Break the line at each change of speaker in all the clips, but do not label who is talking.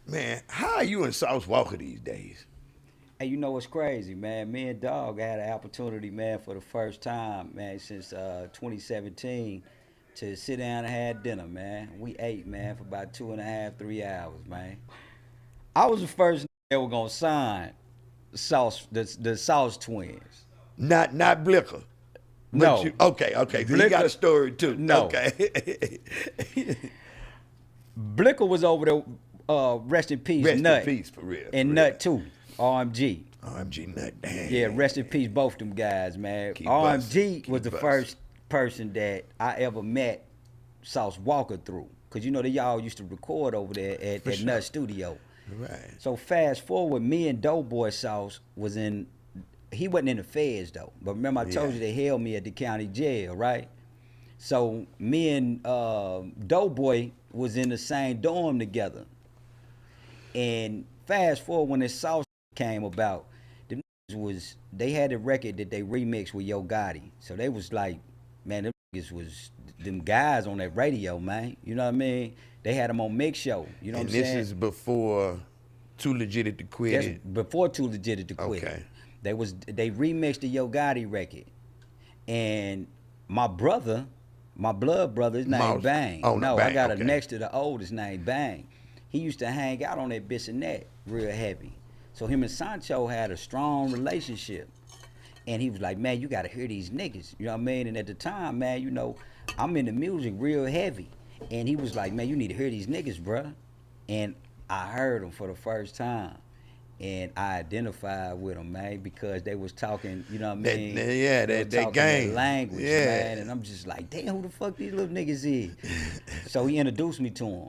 Man, how are you and Sauce Walka these days?
Hey, you know what's crazy, man? Me and Dog had an opportunity, man, for the first time, man, since 2017, to sit down and have dinner, man. We ate, man, for about 2.5, 3 hours, man. I was the first that were gonna sign the Sauce Twins.
Not Blicker. But you
No,
okay. So he got a
Blicker,
story too.
no.
Okay.
Blicker was over there, rest in peace,
Rest in
Nut,
peace for real. For
and
real.
Nut too, RMG.
OMG Nut.
Yeah,
Dang.
rest in peace, both them guys, man.
Keep busting.
RMG was
Keep
the
busting.
first person that I ever met Sauce Walka through. Cause you know they all used to record over there
For
at
sure.
Nut Studio.
Right.
So fast forward, me and Doughboy Sauce was in. He wasn't in the feds though, but remember I told
Yeah.
you they held me at the county jail, right? So me and Doughboy was in the same dorm together. And fast forward when this Sauce came about, them was they had a record that they remixed with Yo Gotti. So they was like, man, them was them guys on that radio, man. You know what I mean? They had them on Mix Show. You know
And
what I'm
this
saying?
is before Too Legit to Quit
That's
It.
before Too Legit to Quit.
Okay.
They remixed the Yo Gotti record, and my brother, my blood brother, his name
Mouse.
Bang.
Oh,
No, I
Bang,
got
okay.
a next to the oldest name Bang. He used to hang out on that Bissonnette real heavy. So him and Sancho had a strong relationship. And he was like, man, you gotta hear these niggas. You know what I mean? And at the time, man, you know, I'm in the music real heavy. And he was like, man, you need to hear these niggas, bruh. And I heard them for the first time. And I identified with them, man, because they was talking, you know what I
That-
mean?
yeah,
They
that
was talking
gang.
language,
Yeah.
man. And I'm just like, damn, who the fuck these little niggas is? So he introduced me to him.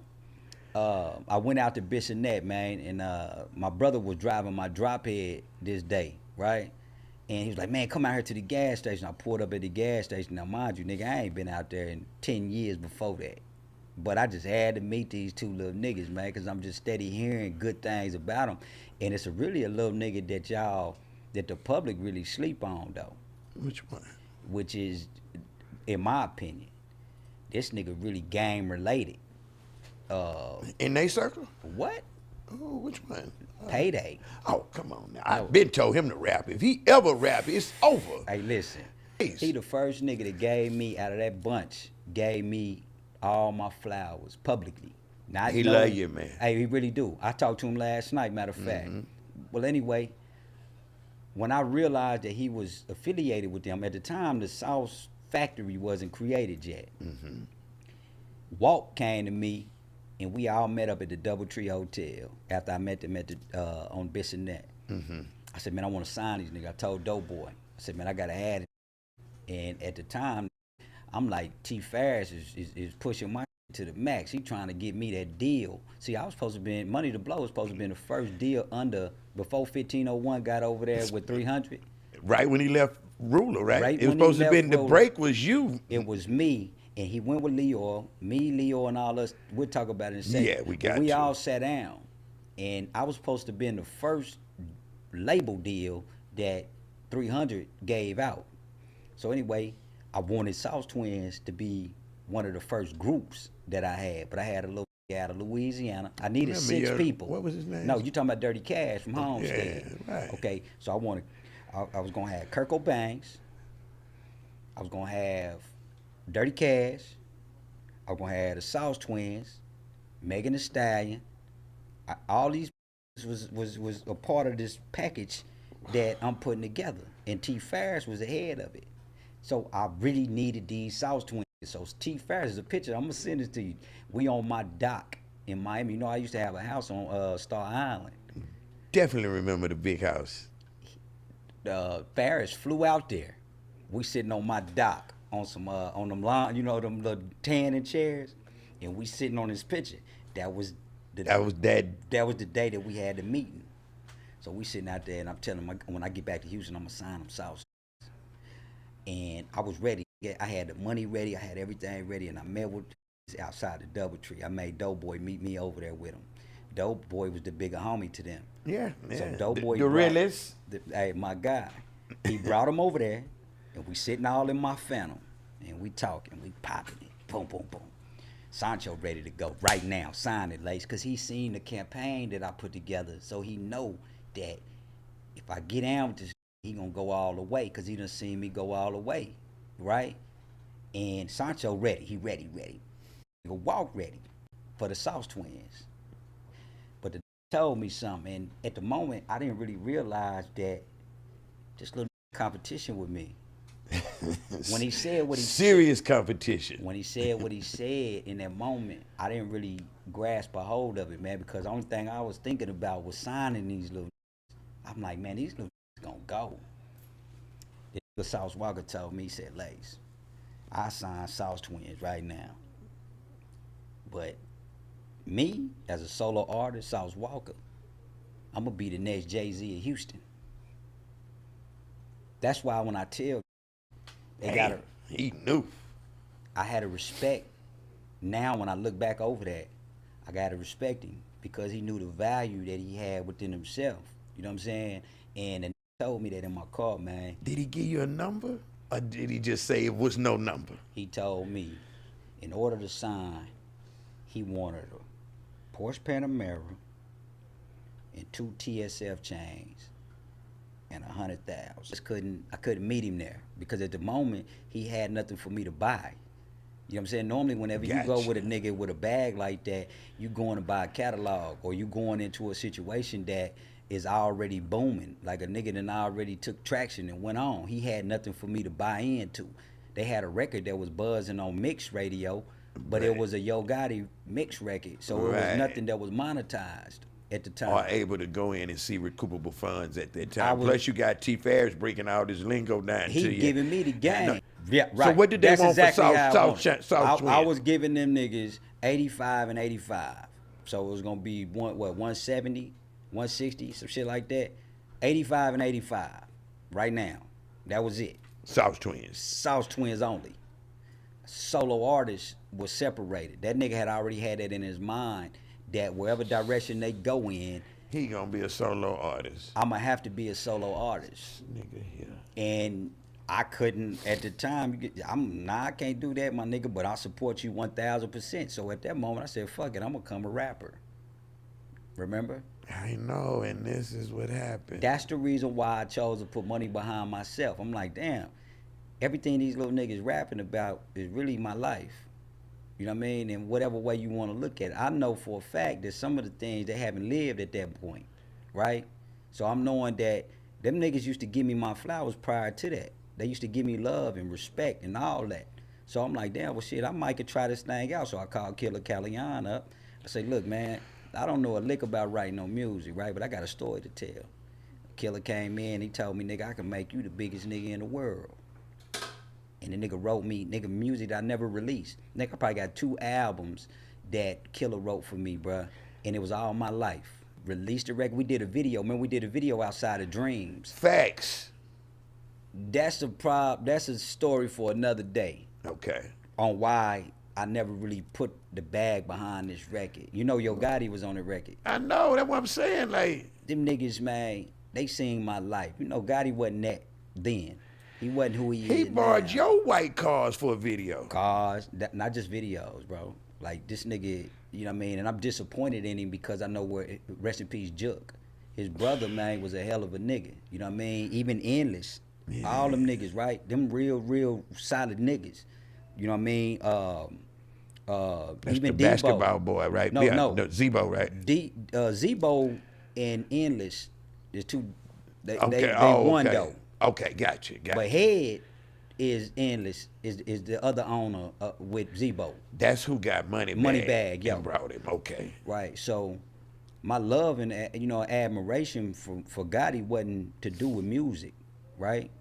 I went out to Bissonnette, man, and my brother was driving my drop head this day, right? And he was like, man, come out here to the gas station. I pulled up at the gas station. Now, mind you, nigga, I ain't been out there in 10 years before that. But I just had to meet these two little niggas, man, because I'm just steady hearing good things about them. And it's really a little nigga that the public really sleep on, though,
Which one?
which is, in my opinion, this nigga really game related.
In they circle?
What?
Oh, which one?
Payday.
Oh, come on now.
No.
I've been told him to rap. If he ever rap, it's over.
Hey, listen.
Please.
He the first nigga that gave me, out of that bunch, gave me all my flowers publicly. Not
He
knowing-
love you, man.
Hey, he really do. I talked to him last night, matter of fact. Well, anyway, when I realized that he was affiliated with them, at the time the Sauce Factory wasn't created yet. Walt came to me, and we all met up at the DoubleTree Hotel after I met them at the on Bissonnette. I said, man, I want to sign these niggas. I told Doughboy. I said, man, I got to add it. And at the time, I'm like, T. Farris is pushing my to the max. He trying to get me that deal. See, I was supposed to be Money to Blow was supposed to be the first deal before 1501 got over there with 300.
Right when he left Ruler, right?
Right
It was
when he
supposed to have been
left
the
Ruler.
break was you.
It was me, and he went with Leo, and all us. We'll talk about it in a second.
Yeah, we got
We
you.
all sat down, and I was supposed to be in the first label deal that 300 gave out. So anyway, I wanted Sauce Twinz to be one of the first groups that I had, but I had a little out of Louisiana. I needed
Remember
6
your-
people.
what was his name?
No, you talking about Dirty Cash from Homestead.
Yeah, right.
Okay, so I was gonna have Kirko Banks. I was gonna have Dirty Cash. I was gonna have the Sauce Twins, Megan Thee Stallion. All these was a part of this package that I'm putting together, and T. Farris was the head of it. So I really needed these Sauce Twins. So T. Farris is a picture. I'm gonna send it to you. We on my dock in Miami. You know, I used to have a house on Star Island.
Definitely remember the big house.
Farris flew out there. We sitting on my dock on some on them lawn, you know, them little tanning chairs, and we sitting on this picture. That was the
That was that.
that was the day that we had the meeting. So we sitting out there, and I'm telling him when I get back to Houston, I'm gonna sign them South. And I was ready. Yeah, I had the money ready. I had everything ready, and I met with outside the DoubleTree. I made Doughboy meet me over there with him. Doughboy was the bigger homie to them.
Yeah,
So
yeah.
Doughboy
the
brought-
realest.
Hey, my guy, he brought him over there, and we sitting all in my Phantom, and we talking, we popping it, boom, boom, boom. Sancho ready to go right now. Sign it, Lace, because he seen the campaign that I put together, so he know that if I get down with this, he gonna go all the way, because he done seen me go all the way, right? And Sancho ready. He ready. Nigga Walk ready for the Sauce Twinz. But the told me something, and at the moment, I didn't really realize that this little competition with me. When he said what he
Serious competition.
When he said what he said in that moment, I didn't really grasp a hold of it, man, because the only thing I was thinking about was signing these little. I'm like, man, these little gonna go. The Sauce Walka told me, he said, Lace, I signed Sauce Twinz right now. But me, as a solo artist, Sauce Walka, I'm gonna be the next Jay-Z of Houston. That's why when I tell they got
he knew.
I had to respect. Now when I look back over that, I gotta respect him because he knew the value that he had within himself. You know what I'm saying? And the told me that in my car, man.
Did he give you a number, or did he just say it was no number?
He told me, in order to sign, he wanted a Porsche Panamera and 2 TSF chains and 100,000. I couldn't meet him there because at the moment he had nothing for me to buy. You know what I'm saying? Normally, whenever you go with a nigga with a bag like that, you going to buy a catalog or you going into a situation that is already booming. Like a nigga that already took traction and went on. He had nothing for me to buy into. They had a record that was buzzing on mix radio, but it was a Yo Gotti mix record, so it was nothing that was monetized at the time.
Or able to go in and see recoupable funds at that time. Plus, you got T. Ferris breaking all this lingo down to you.
He giving me the game. Yeah, right.
So what did they want
exactly
for Sauce Twinz?
I was giving them niggas 85 and 85. So it was going to be, 170, 160, some shit like that. 85 and 85 right now. That was it.
Sauce Twinz.
Sauce Twinz only. Solo artists was separated. That nigga had already had that in his mind that wherever direction they go in,
he gonna be a solo artist.
I'ma have to be a solo artist.
Nigga here.
And I couldn't at the time. I can't do that, my nigga. But I support you 1,000%. So at that moment, I said, "Fuck it, I'm gonna become a rapper." Remember?
I know, and this is what happened.
That's the reason why I chose to put money behind myself. I'm like, damn, everything these little niggas rapping about is really my life. You know what I mean? In whatever way you want to look at it. I know for a fact that some of the things they haven't lived at that point, right? So I'm knowing that them niggas used to give me my flowers prior to that. They used to give me love and respect and all that. So I'm like, damn, well, shit, I might could try this thing out. So I called Killer Callion up. I said, look, man, I don't know a lick about writing no music, right? But I got a story to tell. Killer came in, he told me, nigga, I can make you the biggest nigga in the world. And the nigga wrote me, nigga, music that I never released. Nigga, I probably got 2 albums that Killer wrote for me, bruh. And it was all my life. Released the record. We did a video. Man, we did a video outside of Dreams.
Facts.
That's a story for another day.
Okay.
On why I never really put the bag behind this record. You know, Yo Gotti was on the record.
I know, that's what I'm saying. Like,
them niggas, man, they seen my life. You know, Gotti wasn't that then. He wasn't who he is now.
He borrowed your white cars for a video.
Cars, not just videos, bro. Like, this nigga, you know what I mean? And I'm disappointed in him because I know where, rest in peace, Jook. His brother, man, was a hell of a nigga. You know what I mean? Even Endless. Yeah. All them niggas, right? Them real solid niggas. You know what I mean?
That's
even
the
Debo.
basketball boy, right?
No, no.
Zebo, right?
Zebo and Endless is two. They
okay.
won though.
Okay, gotcha.
But Head is Endless is the other owner with Zebo.
That's who got money
bag, yo.
And brought him. Okay.
Right. So my love and admiration for Gotti wasn't to do with music, right?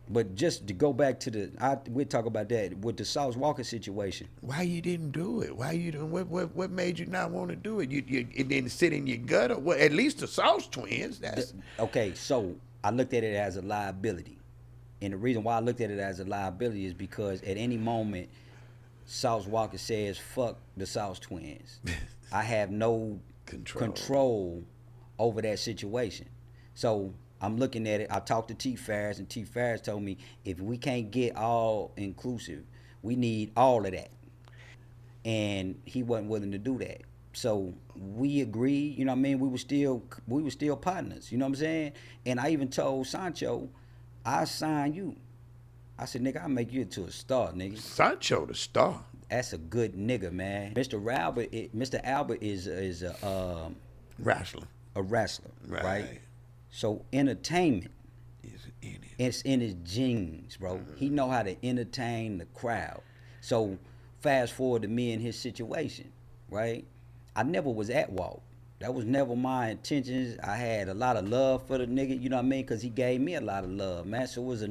But just to go back to we'll talk about that with the Sauce Walka situation.
Why you didn't do it? Why you didn't? What made you not want to do it? It didn't sit in your gut, or what? At least the Sauce Twinz.
Okay, so I looked at it as a liability, and the reason why I looked at it as a liability is because at any moment, Sauce Walka says, "Fuck the Sauce Twinz." I have no control over that situation, so I'm looking at it. I talked to T. Ferris, and T. Ferris told me if we can't get all inclusive, we need all of that. and he wasn't willing to do that. So we agreed, you know what I mean? We were still partners, you know what I'm saying? And I even told Sancho, I sign you. I said, nigga, I'll make you into a star, nigga.
Sancho the star.
That's a good nigga, man. Mr. Albert is
Wrestler.
a wrestler, right? So entertainment, it's in his genes, bro. He know how to entertain the crowd. So fast forward to me and his situation, right? I never was at Walt. That was never my intentions. I had a lot of love for the nigga, you know what I mean? Because he gave me a lot of love, man. So it was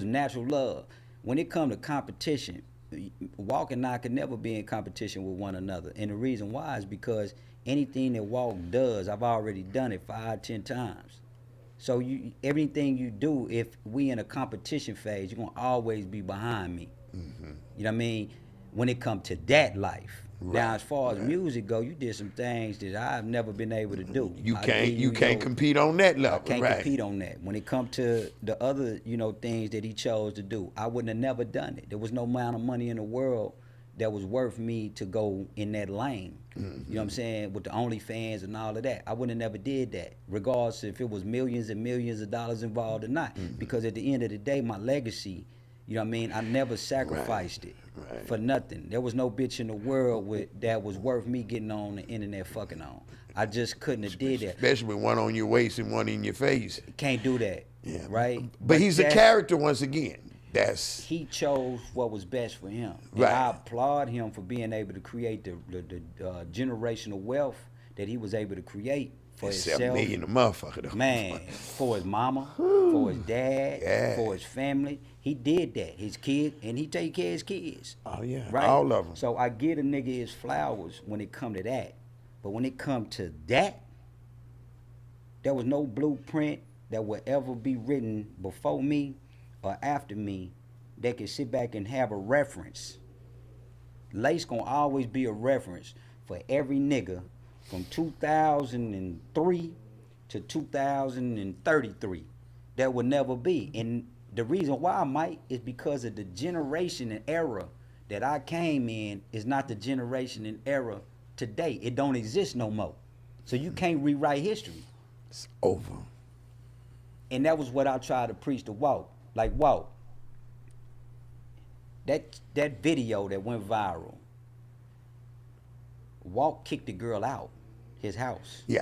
natural love. When it come to competition, Walk and I could never be in competition with one another. And the reason why is because anything that Walk does, I've already done it 5, 10 times. So everything you do, if we in a competition phase, you're gonna always be behind me. Mm-hmm. You know what I mean? When it come to that life. Right. Now, as far as music go, you did some things that I've never been able to do.
You can't compete on that level.
I can't compete on that. When it come to the other, things that he chose to do, I wouldn't have never done it. There was no amount of money in the world that was worth me to go in that lane. Mm-hmm. You know what I'm saying? With the OnlyFans and all of that. I wouldn't have never did that, regardless if it was millions and millions of dollars involved or not. Mm-hmm. Because at the end of the day, my legacy, you know what I mean? I never sacrificed it for nothing. There was no bitch in the world that was worth me getting on the internet fucking on. I just couldn't have did that.
Especially with one on your waist and one in your face.
Can't do that. Yeah. Right?
But he's a character once again.
He chose what was best for him. And I applaud him for being able to create the generational wealth that he was able to create for himself. $7 million a motherfucker though. Man, for his mama, for his dad, for his family. He did that. His kid, and he take care of his kids.
Oh yeah,
right?
All of them.
So I give a nigga his flowers when it come to that. But when it come to that, there was no blueprint that would ever be written before me or after me that could sit back and have a reference. Lace gonna always be a reference for every nigga from 2003 to 2033. That would never be. And the reason why, Mike, is because of the generation and era that I came in is not the generation and era today. It don't exist no more. So you can't rewrite history.
It's over.
And that was what I tried to preach to Walt. Like, Walt, that video that went viral, Walt kicked the girl out his house.
Yeah.